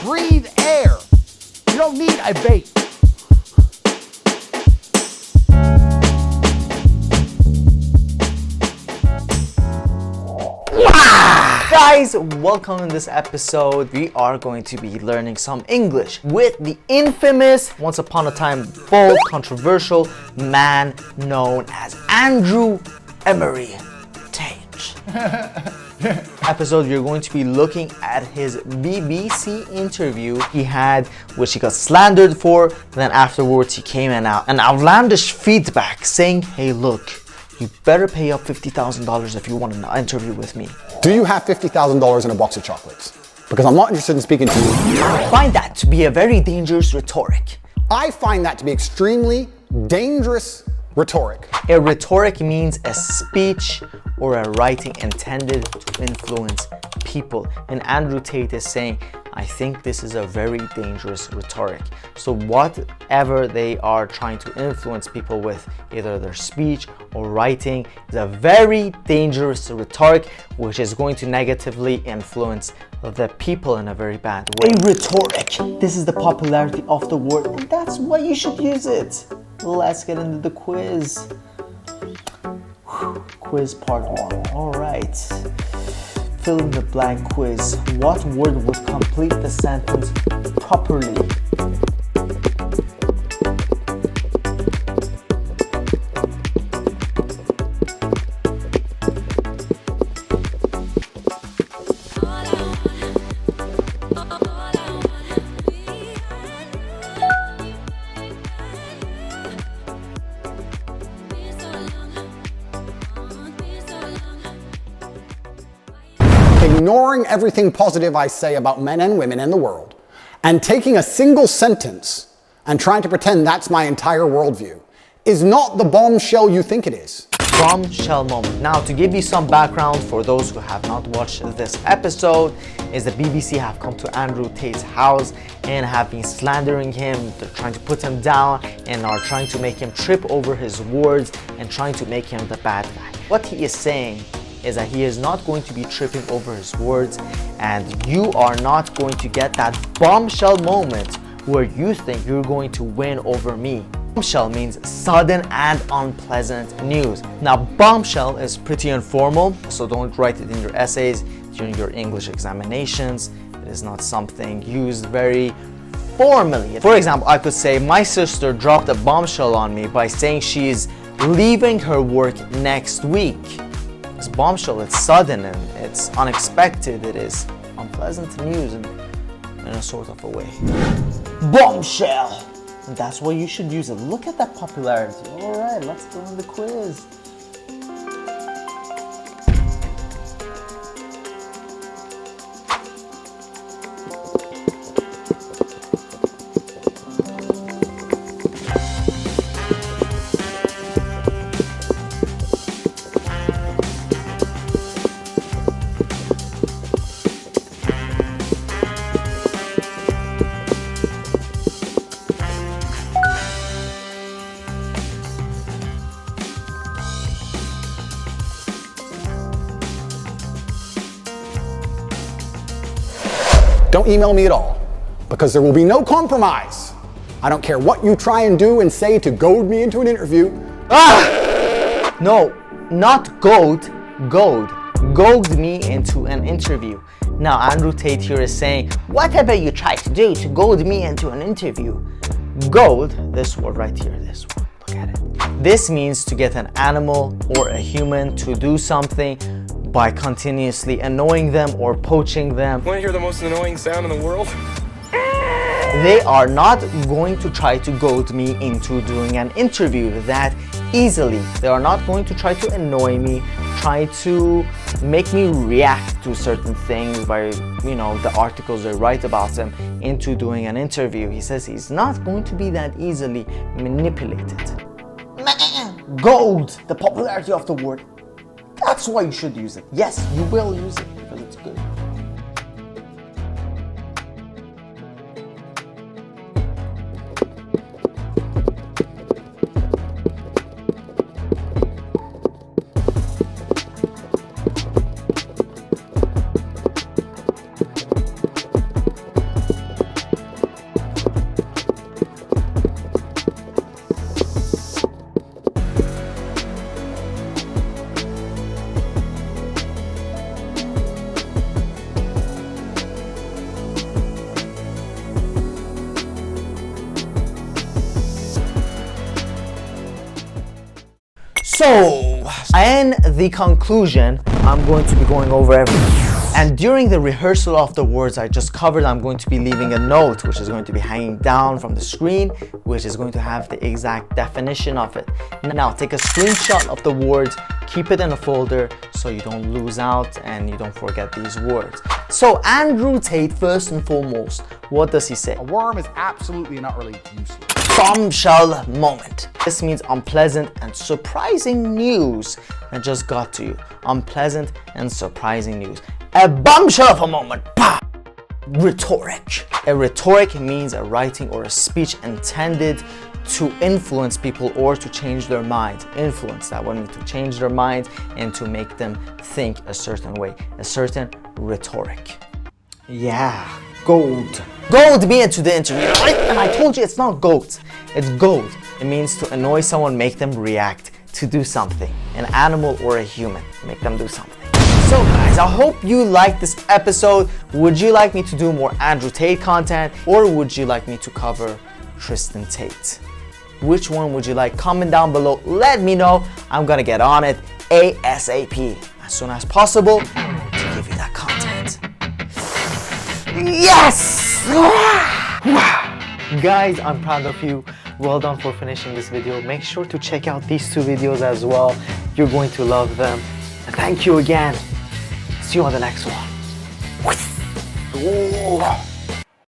breathe air. You don't need a bait. Guys, welcome in this episode. We are going to be learning some English with the infamous, once upon a time, bold, controversial man known as Andrew Emery Tate. Episode, you're going to be looking at his BBC interview he had, which he got slandered for. Then afterwards, he came in an outlandish feedback saying, "Hey, look, you better pay up $50,000 if you want an interview with me." Do you have $50,000 in a box of chocolates? Because I'm not interested in speaking to you. I find that to be a very dangerous rhetoric. I find that to be extremely dangerous rhetoric. A rhetoric means a speech or a writing intended to influence people. And Andrew Tate is saying, I think this is a very dangerous rhetoric. So whatever they are trying to influence people with, either their speech or writing, is a very dangerous rhetoric, which is going to negatively influence the people in a very bad way. A rhetoric. This is the popularity of the word, and that's why you should use it. Let's get into the quiz. Quiz part 1. All right. Fill in the blank quiz. What word would complete the sentence properly? Ignoring everything positive I say about men and women in the world, and taking a single sentence and trying to pretend that's my entire worldview is not the bombshell you think it is. Bombshell moment. Now, to give you some background for those who have not watched this episode, is the BBC have come to Andrew Tate's house and have been slandering him. They're trying to put him down and are trying to make him trip over his words and trying to make him the bad guy. What he is saying is that he is not going to be tripping over his words, and you are not going to get that bombshell moment where you think you're going to win over me. Bombshell means sudden and unpleasant news. Now, bombshell is pretty informal, so don't write it in your essays during your English examinations. It is not something used very formally. For example, I could say, my sister dropped a bombshell on me by saying she is leaving her work next week. It's bombshell, it's sudden and it's unexpected, it is unpleasant news in a sort of a way. Bombshell! And that's why you should use it. Look at that popularity. Alright, let's go in the quiz. Don't email me at all, because there will be no compromise. I don't care what you try and do and say to goad me into an interview. No, not goad, goad. Goad me into an interview. Now, Andrew Tate here is saying, whatever you try to do to goad me into an interview. Goad, this word right here, this word, look at it. This means to get an animal or a human to do something by continuously annoying them or poaching them. Want to hear the most annoying sound in the world? They are not going to try to goad me into doing an interview that easily. They are not going to try to annoy me, try to make me react to certain things by, the articles they write about them into doing an interview. He says he's not going to be that easily manipulated. Goad, the popularity of the word. That's why you should use it. Yes, you will use it because it's good. So, in the conclusion, I'm going to be going over everything. And during the rehearsal of the words I just covered, I'm going to be leaving a note which is going to be hanging down from the screen, which is going to have the exact definition of it. Now, take a screenshot of the words, keep it in a folder so you don't lose out and you don't forget these words. So, Andrew Tate, first and foremost, what does he say? A worm is absolutely and utterly useless. Bombshell moment. This means unpleasant and surprising news that just got to you. Unpleasant and surprising news. A bombshell of a moment. Bah! Rhetoric. A rhetoric means a writing or a speech intended to influence people or to change their mind. Influence, that would mean to change their mind and to make them think a certain way. A certain rhetoric. Yeah, gold. Gold being to the interview. And I told you it's not goat, it's gold. It means to annoy someone, make them react, to do something. An animal or a human, make them do something. So guys, I hope you liked this episode. Would you like me to do more Andrew Tate content, or would you like me to cover Tristan Tate? Which one would you like? Comment down below, let me know. I'm gonna get on it ASAP, as soon as possible, to give you that content. Yes! Guys, I'm proud of you. Well done for finishing this video. Make sure to check out these two videos as well. You're going to love them. And thank you again. See you on the next one.